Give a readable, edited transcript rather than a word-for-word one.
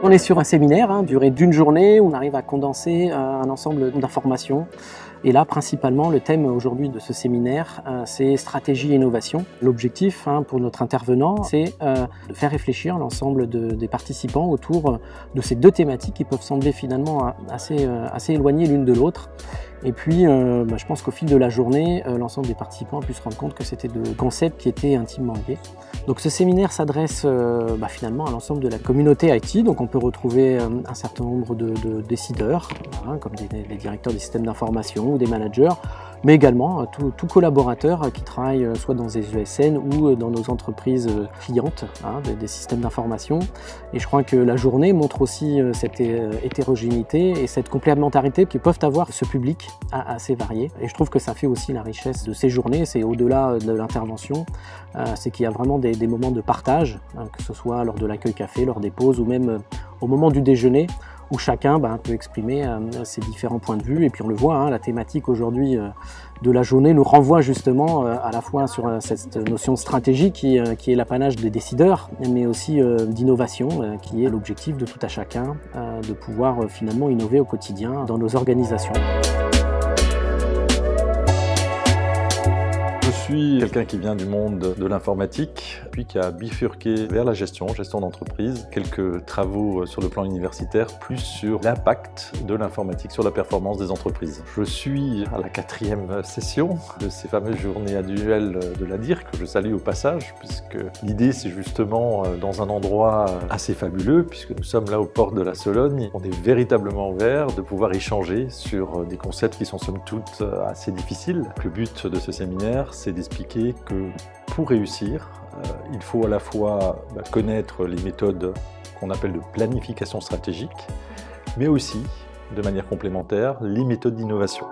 On est sur un séminaire, durée d'une journée, où on arrive à condenser un ensemble d'informations. Et là, principalement, le thème aujourd'hui de ce séminaire, c'est stratégie et innovation. L'objectif pour notre intervenant, c'est de faire réfléchir l'ensemble des participants autour de ces deux thématiques qui peuvent sembler finalement assez éloignées l'une de l'autre. Et puis, je pense qu'au fil de la journée, l'ensemble des participants a pu se rendre compte que c'était deux concepts qui étaient intimement liés. Donc ce séminaire s'adresse finalement à l'ensemble de la communauté IT. Donc on peut retrouver un certain nombre de décideurs, comme des directeurs des systèmes d'information ou des managers, mais également tout collaborateur qui travaille soit dans des ESN ou dans nos entreprises clientes des systèmes d'information. Et je crois que la journée montre aussi cette hétérogénéité et cette complémentarité que peuvent avoir ce public assez varié. Et je trouve que ça fait aussi la richesse de ces journées, c'est au-delà de l'intervention, c'est qu'il y a vraiment des moments de partage, que ce soit lors de l'accueil café, lors des pauses ou même au moment du déjeuner, où chacun peut exprimer ses différents points de vue. Et puis on le voit, la thématique aujourd'hui de la journée nous renvoie justement à la fois sur cette notion de stratégie qui est l'apanage des décideurs, mais aussi d'innovation, qui est l'objectif de tout à chacun, de pouvoir finalement innover au quotidien dans nos organisations. Je suis quelqu'un qui vient du monde de l'informatique, puis qui a bifurqué vers la gestion d'entreprise. Quelques travaux sur le plan universitaire, plus sur l'impact de l'informatique sur la performance des entreprises. Je suis à la 4e session de ces fameuses journées annuelles de la DIR, que je salue au passage, puisque l'idée c'est justement dans un endroit assez fabuleux, puisque nous sommes là aux portes de la Sologne. On est véritablement ouvert de pouvoir échanger sur des concepts qui sont somme toute assez difficiles. Le but de ce séminaire, c'est d'expliquer que pour réussir, il faut à la fois connaître les méthodes qu'on appelle de planification stratégique, mais aussi, de manière complémentaire, les méthodes d'innovation.